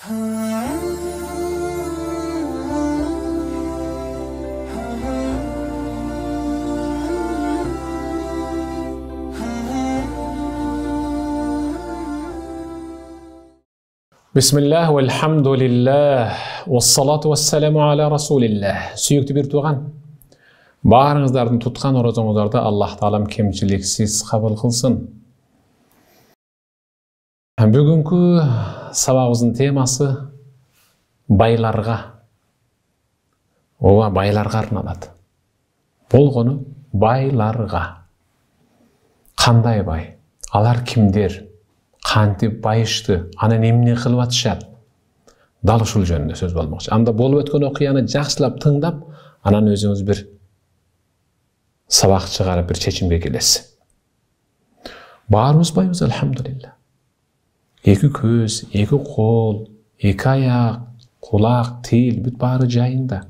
Bismillah, velhamdülillah, vessalatu vesselamu ala rasulillah. Sүйікті бір туған, барыңыздардың тұтқан оразаңыздарда Аллах Тағалам кемшіліксіз қабыл қылсын. Бүгінгі сабағымыздың темасы байларға. Оға байларға арналады. Болғаны байларға. Қандай бай? Алар кімдер? Қантип байышты, аны немне қылып атышат? Дал ушул жөнүндө сөз болмокчу. Анда болуп өткөн окуяны жакшылап тыңдап, анан өзүңүз бир сабак чыгарып бир чечимге келесиз. Баарыбыз байбыз, алхамдулилла. Эки көз, эки кол, эки аяк, кулак, тил бүт баары жайында.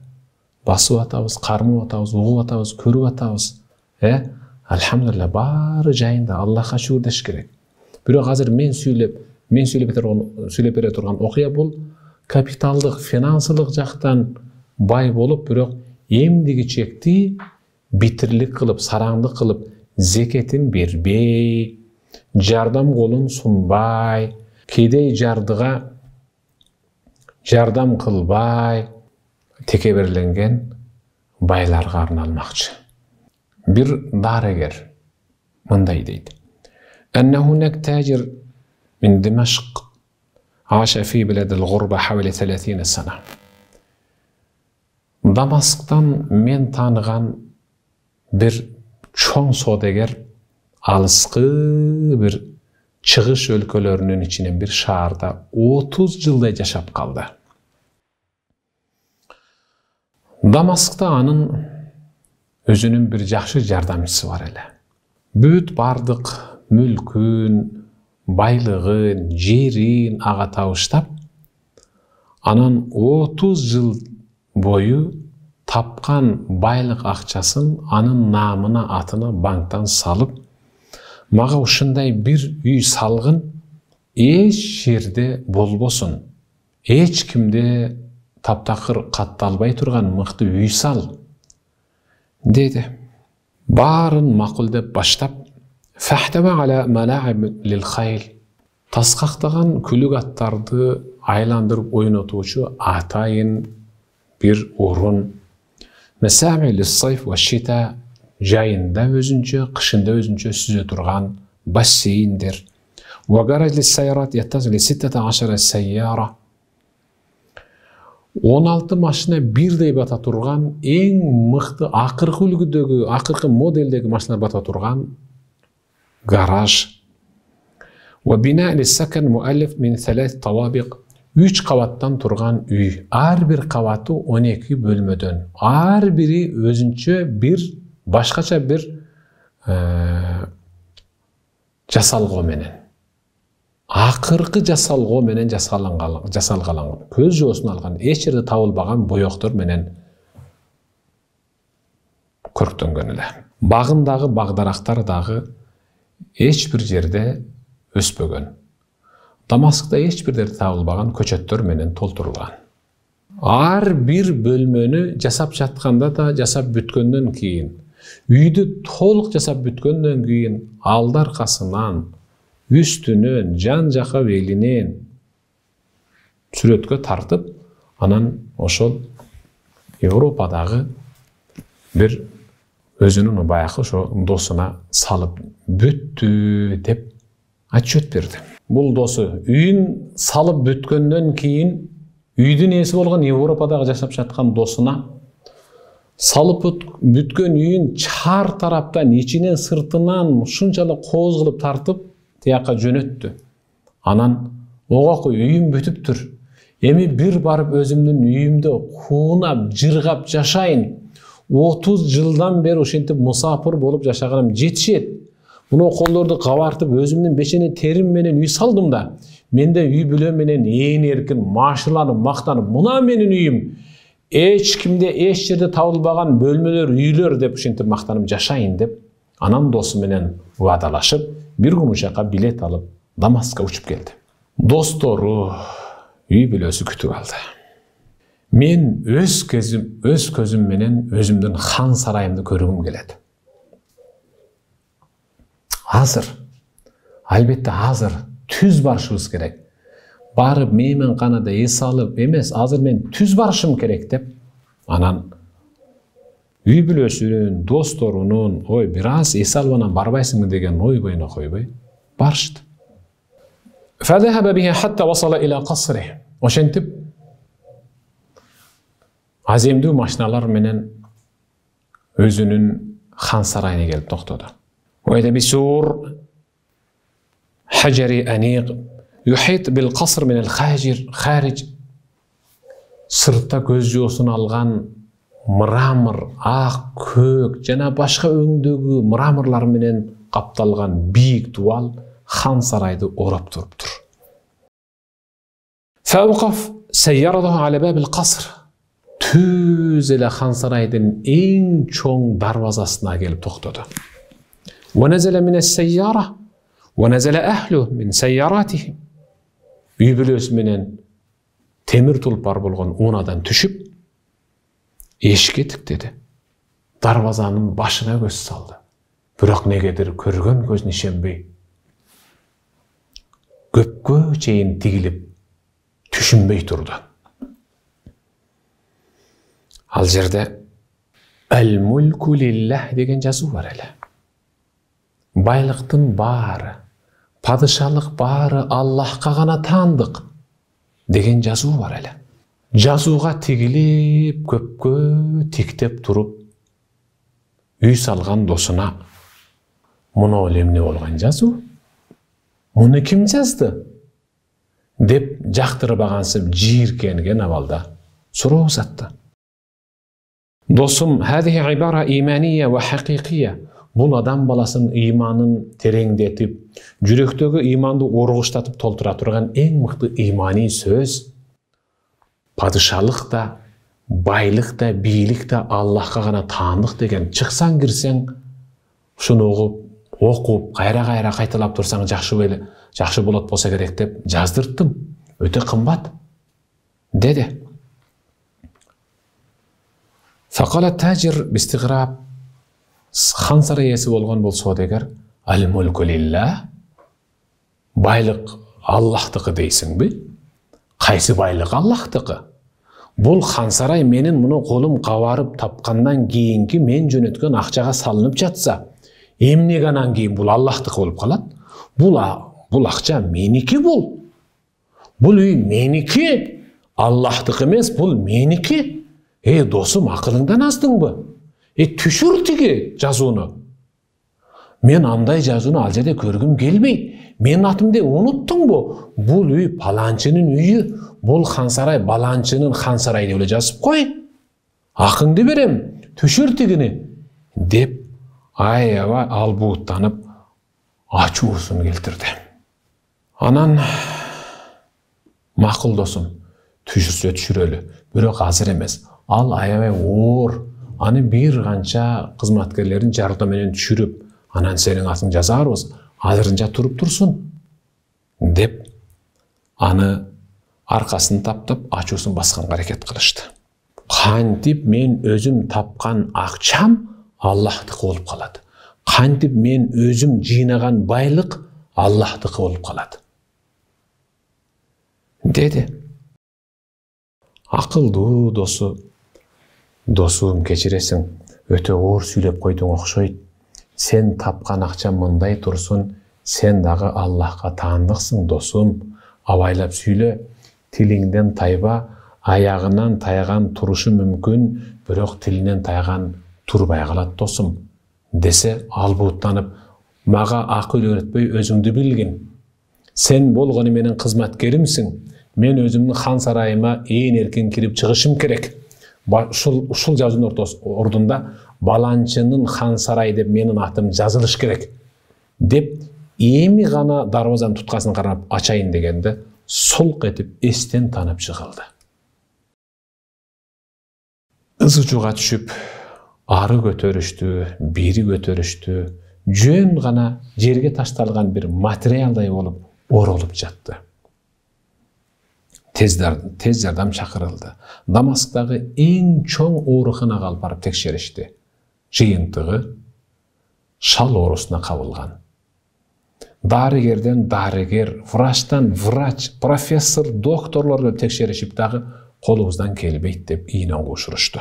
Басып атабыз, кармап атабыз, угуп атабыз, көрүп атабыз. Алхамдулилла, баары жайында. Аллахка шүгүр деш керек. Бирок азыр мен сүйлөп бере турган окуя бул капиталдык, финансылык жактан бай болуп, бирок эмдиги чекти битирлик кылып, сараңдык кылып, зекетин бербей, жардам колун сунбай, кедей жардыга жардам кылбай, текеберленген байларга арналмакчы. Бир дарыгер мындай дейт: أن هناك تاجر من دمشق عاش في بلاد الغربة حوالي 30 سنة. Дамасктан мен таныган бир чоң содагер алыскы бир чыгыш өлкөлөрүнүн ичинен бир шаарда 30 жылдай жашап калды. Дамаскта анын өзүнүн бир жакшы жардамчысы бар эле. Бүт бардык мүлкүн, байлыгын, жерин ага табыштап, анан 30 жыл бою тапкан байлык акчасын анын наамына, атына банктан салып, мага ушундай бир үй салгын, эч жерде болбосун, эч кимде таптакыр катталбай турган мыкты үй сал деди. Барын макулдеп баштап, فاحتوى على ملاعب للخيل. Таскактаган күлүк аттарды айландырып ойнотуучу атайын бир орун. مسامع للصيف والشتاء. Жайында өзүнчө, кышында өзүнчө сүзө турган бассейндер. وجرج للسيارات يتصل ل 16 سيارة. 16 машина бирдей бата турган, эң мыкты акыркы үлгүдөгү, акыркы моделдеги машиналар бата турган гараж. وبناء للسكن مؤلف من 3 طوابق. 3 кабаттан турган үй. Ар бир кабаты 12 бөлмөдөн. Ар бири өзүнчө бир башкача бир жасалгоо менен. Акыркы жасалгоо менен жасалган. Көз жоосун алган, эч жерде табылбаган боёктор менен көрктөнгөн эле. Багындагы багдарактар дагы эч бир жерде өспөгөн. Дамаскта эч бир жерде табылбаган көчөттөр менен толтурулган. Ар бир бөлмөнү жасап жатканда да, жасап бүткөндөн кийин, үйдү толук жасап бүткөндөн кийин, алды аркасынан, үстүнөн, жан жака белинен сүрөткө тартып, анан ошол Европадагы бир өзүнүн баягы ошо досуна салып бүттү деп отчет берди. Бул досу үйүн салып бүткөндөн кийин, үйдүн ээси болгон Европадагы жашап жаткан досуна салып бүткөн үйүн чар тараптан, ичинен, сыртынан ушунчалык кооз кылып тартып, тияка жөнөттү. Анан огоку үйүм бүтүптүр. Эми бир барып өзүмдүн үйүмдө куунап, жыргап жашайын. 30 жылдан бери ошентип мусапыр болуп жашаганым жетишет. Муну колдорду кабартып өзүмдүн бешене терим менен үй салдым да. Менде үй бүлө менен ээн эркин машыланып, мактанып, мына менин үйүм. Эч кимде, эч жерде табылбаган бөлмөлөр, үйлөр деп ошентип мактанып жашайын деп, анан досу менен уадалашып, бир күн учакка билет алып, Дамаскка учуп келди. Достору, үй бүлөсү күтүп алды. Мен өз көзүм менен өзүмдүн хан сарайымды көргүм келет. Азыр, албетте азыр түз барышыбыз керек. Барып мейман канада эс алып эмес, азыр мен түз барышым керек деп, анан үй бүлөсүнүн, досторунун, ой, бир аз эс алып анан барбайсыңбы деген ойбойуна койбой барышты. فذهب به حتى وصل إلى قصره. Ошентип аземдүү машиналар менен өзүнүн хан сарайына келип токтоду. وإذا بسور حجري أنيق يحيط بالقصر من الخارج. Сыртта көз жоосун алган мрамор, ак, көк жана башка өңдөгү мраморлар менен капталган бийик дубал хан сарайды орап туруптур. فأوقف سيارته على باب القصر. Түз эле хан сарайдын эң чоң дарбазасына келип токтоду. ونزل من السيارة ونزل أهله من سياراتهم. Үй бүлөсү менен темир тулпар болгон унадан түшүп, эшикке тиктеди. Дарбазанын башына көз салды. Бирок негедир көргөн көзүнө ишенбей, көпкө чейин тигилип, түшүнбөй турду. Ал жерде «Әл-мулку лиллах» деген жазуу бар эле. Байлыктын баары, падышалык баары Аллахка гана таандык деген жазуу бар эле. Жазууга тигилип, көпкө тиктеп туруп, үй салган досуна муну эмне болгон жазуу? Муну ким жазды? Деп жактырбагансып жийиркенген абалда суроо узатты. Досум, هذه عبارة إيمانية وحقيقية. Бул адам баласынын ыйманын тереңдетип, жүрөктөгү ыйманды оргуштатып толтура турган эң мыкты ыйманий сөз. Падышалык да, байлык да, бийлик да Аллахка гана таандык деген чыксаң кирсең, ушуну окуп, кайра кайталап турсаң жакшы болот болсо керек деп жаздырттым. Өтө кымбат, деди. فقال التاجر باستغراب. Хан сарай ээси болгон бул соодагер, «Әл-мулку лиллах». Байлык Аллахтыкы дейсиңби? Кайсы байлык Аллахтыкы? Бул хан сарай менин муну колум кабарып тапкандан кийинки мен жөнөткөн акчага салынып жатса, эмнеге анан кийин бул Аллахтыкы болуп калат? Бул акча меники бул. Бул үй меники. Аллахтыкы эмес, бул меники. Досум, акылыңдан аздыңбы? Түшүр тиги жазууну. Мен андай жазууну ал жерде көргүм келбейт. Менин атымды унуттуңбу? Бул үй паланчынын үйү, бул хан сарай баланчынын хан сарайы деп эле жазып кой. Акыңды берем, түшүр тигини, деп аябай албууттанып ачуусун келтирди. Анан, макул досум, түшүрсө түшүрөлү, бирок азыр эмес. Ал аябай оор. Аны бир канча кызматкерлерин жардам менен түшүрүп, анан сенин атың жазарбыз, азырынча туруп турсун, деп аны аркасын таптап ачуусун басканга аракет кылышты. Кантип мен өзүм тапкан акчам Аллахтыкы болуп калат. Кантип мен өзүм жыйнаган байлык Аллахтыкы болуп калат, деди. Акылдуу досу, досум, кечиресиң, өтө оор сүйлөп койдуң окшойт. Сен тапкан акча мындай турсун, сен дагы Аллахка таандыксың, досум. Абайлап сүйлө, тилиңден тайба, аягынан тайган турушу мүмкүн, бирок тилинен тайган турбай калат, досум, десе албууттанып, мага акыл өйрөтпөй өзүңдү билгин. Сен болгону менин кызматкеримсиң. Мен өзүмдүн хан сарайыма ээн эркин кирип чыгышым керек. Ушул жазуунун ордунда баланчынын хан сарайы деп менин атым жазылыш керек, деп эми гана дарбазанын туткасын карап ачайын дегенде солк этип эстен танып чыгылды. Ызычууга түшүп, ары көтөрүштү, бери көтөрүштү, жөн гана жерге ташталган бир материалдай болуп оролуп жатты. Tez yardam çakırıldı. Damask'tagı eң çoң oorukhanага alып barıp tekşerişti. Жыйынтыгы шал оорусуна кабылган. Дарыгерден дарыгер, врачтан врач, профессор, докторлор келип tekşerişip дагы колубуздан келбейт деп ийнен кушурушту.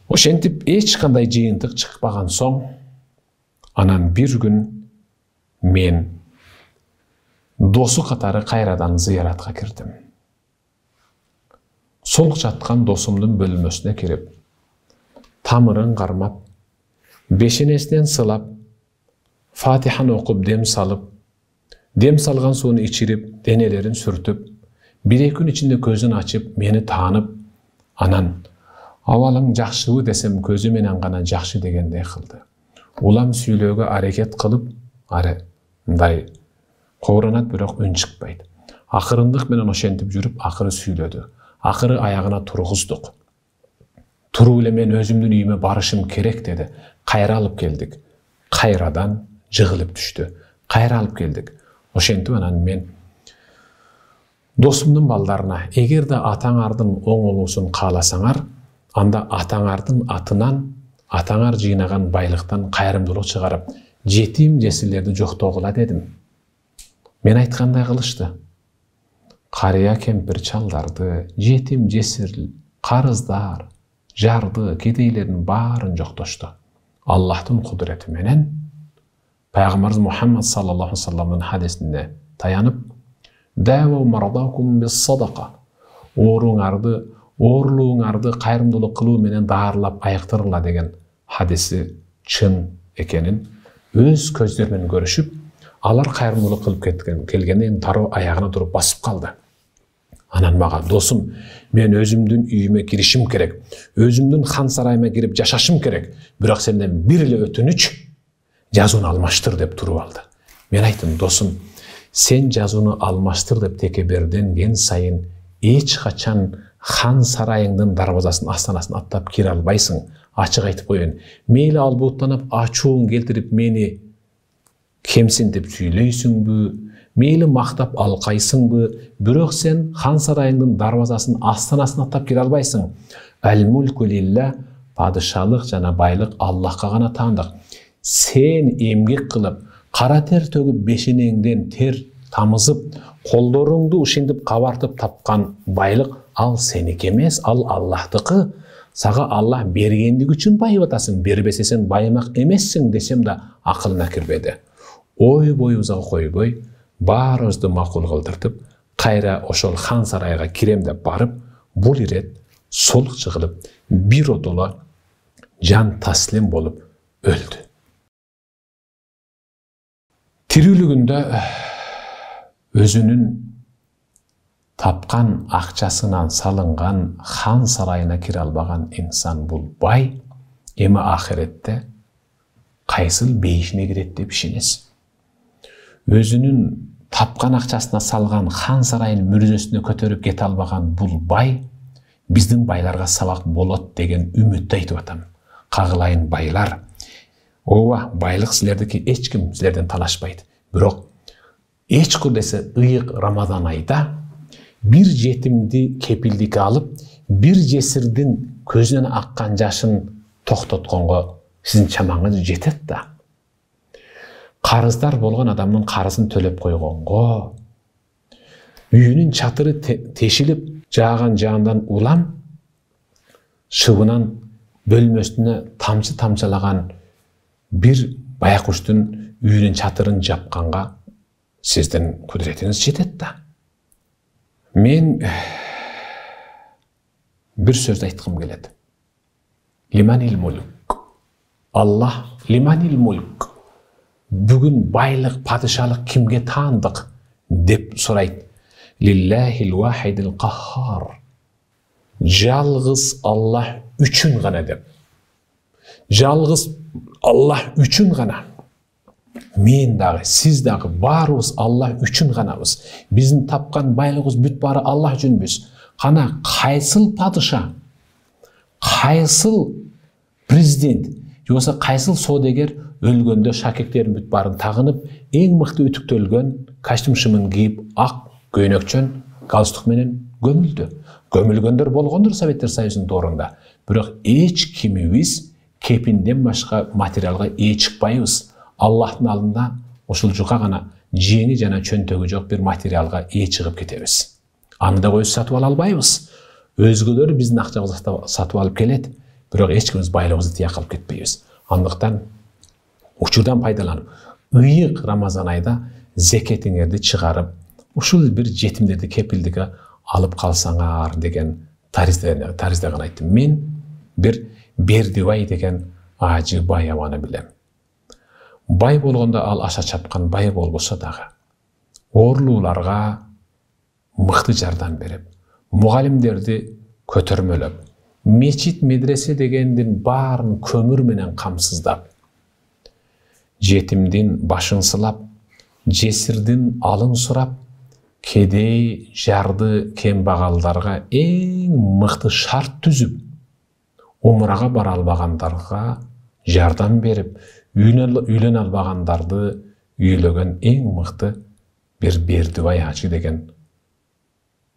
Ошентип эч кандай жыйынтык чыкпаган соң, анан bir gün мен досу катары кайрадан зыяратка кирдим. Сол жаткан досумдун бөлмөсүнө кирип, тамырын кармап, бешенесинен сылап, Фатихан окуп дем салып, дем салган сууну ичирип, денелерин сүртүп, 1-2 күн ичинде көзүн ачып, мени таанып, анан абалың жакшыбы десем көзү менен гана жакшы дегендей кылды. Улам сүйлөөгө аракет кылып, мындай кобуранат, бирок үн чыкпайт. Акырындык менен ошентип жүрүп, акыры сүйлөдү. Акыры аягына тургуздук. Туруп эле мен өзүмдүн үйүмө барышым керек деди. Кайра алып келдик. Кайрадан жыгылып түштү. Кайра алып келдик. Ошентип анан мен досумдун балдарына, эгерде атаңардын оңолуусун кааласаңар, анда атаңардын атынан, атаңар жыйнаган байлыктан кайрымдуулук чыгарып, жетим жесирлерди жоктогула дедим. Мен айткандай кылышты. Карыя кемпир чалдарды, жетим жесир, карыздар, жарды, кедейлердин баарын жоктошту. Аллахтын кудурети менен Пайгамбарыбыз Мухаммад саллаллаху алейхи ва салламдын хадисинде таянып, "Дәву мардакум бис-садака." Оорулууңарды кайрымдуулук кылуу менен даарылап айыктыргыла деген хадиси чын экенин өз көздөрү менен көрүшүп, алар кайрымдуулук кылып келгенден дароо аягына туруп басып калды. Анан мага, "Досум, мен өзүмдүн үйүмө киришим керек, өзүмдүн хан сарайыма кирип жашашым керек, бирок сенден бир эле өтүнүч, жазууну алмаштыр" деп туруп алды. Мен айттым, "Досум, сен жазууну алмаштыр деп текеберденген сайын эч качан хан сарайыңдын дарбазасын, астанасын аттап кире албайсың. Ачык айтып коеюн. Мейли албуттанып, ачууң келтирип мени кемсинтип сүйлөйсүңбү, мейли мактап алкайсыңбы, бирок сен хан сарайыңдын дарбазасын, астанасын аттап кире албайсың. Ал-мулку лилла, падышалык жана байлык Аллахка гана таандык. Сен эмгек кылып, кара тер төгүп, бешенеңден тер тамызып, колдоруңду ушинтип кабартып тапкан байлык, ал сеники эмес, ал Аллахтыкы. Сага Аллах бергендиги үчүн байып атасың, бербесе сен байымак эмессиң" десем да акылына кирбеди. Ой боюбузга койбой, баарыбызды макул кылдыртып, кайра ошол хан сарайга кирем деп барып, бул ирет солук чыгылып, бир одола жан таслим болуп өлдү. Тирүүлүгүндө өзүнүн тапкан акчасынан салынган хан сарайына кире албаган инсан бул бай, эми ахиретте кайсыл бейишине кирет деп ишенесиз? Өзүнүн тапкан акчасына салган хан сарайынын мүрзөсүнө көтөрүп кете албаган бул бай биздин байларга сабак болот деген үмүттү айтып атам. Кагылайын байлар. Ооба, байлык силердики, эч ким силерден талашпайт. Бирок эч кур десе ыйык Рамадан айда бир жетимди кепилдикке алып, бир жесирдин көзүнөн аккан жашын токтотконго сиздин чамаңыз жетет да. Карыздар болгон адамдын карызын төлөп койгонго, үйүнүн чатыры тешилип, жааган жаандан улам, шыбынан бөлмөсүнө тамчы тамчалаган бир баякуштун үйүнүн чатырын жапканга сиздин кудуретиңиз жетет да. Мен bir söz aytқым келет. Limanil mulk. Allah limanil mulk. Бүгін байлық, падышалық кимге таандык деп сурайт. Лиллахил вахидил қаххар. Жалғыз Аллах үчүн гана деп. Жалғыз Аллах үчүн гана. Мен дагы, сиз дагы баарыбыз Аллах үчүн ганабыз. Биздин тапкан байлыгыбыз бүт баары Аллах үчүнбүз. Кана кайсыл падыша, кайсыл президент, жоксо кайсыл соодагер өлгөндө шакектерин бүт баарын тагынып, эң мыкты үтүктөлгөн костюм шымын кийип, ак Көйнөкчөн галстук менен gömüldü. Gömülgөндөр болгондур Советтер Союзунун доорунда. Бирок эч кимибиз кепинден башка материалга ээ чыкпайбыз. Аллахтын алдында ушул жука гана жеңи жана чөнтөгү жок бир материалга ээ чыгып кетебиз. Аны да өзүбүз сатып ала албайбыз. Өзгөлөр биздин акчабызды сатып алып келет, бирок эч кимибиз байлыгыбызды тияк кылып кетпейбиз. Андыктан учурдан пайдаланып, ыйык Рамазан айда зекетиңерди чыгарып, ушул бир жетимдерди кепилдикке алып калсаңар деген таризде гана айттым. Мен бир Бердибай деген ажы бай аманы билем. Бай болгондо ал аша чапкан бай болбосо дагы ooрлууларга мыкты жардам берип, мугалимдерди көтөрмөлөп, мечит медресе дегендин баарын көмүр менен камсыздап, жетимдин башын сылап, жесирдин алын сурап, кедей, жарды, кембагалдарга эң мыкты шарт түзүп, умрага бара албагандарга жардам берип, үйлөнө албагандарды үйлөгөн эң мыкты бир Бердибай ажы деген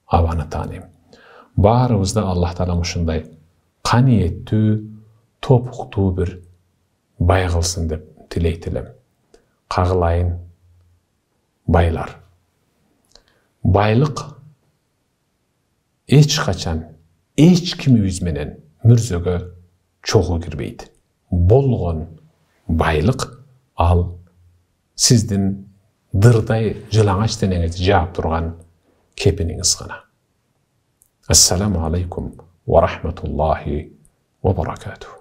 абаны тааныйм. Баарыбызда Аллах Таала ушундай каниеттүү, топуктуу бир бай кылсын деп тилейт элем. Кагылайын байлар. Байлык эч качан эч кимибиз менен мүрзөгө чогуу кирбейт. Болгон байлык ал сиздин дырдай жылаңач денеңизди жаап турган кепиниңиз гана. Ассаламу алейкум ва рахматуллахи ва баракатух.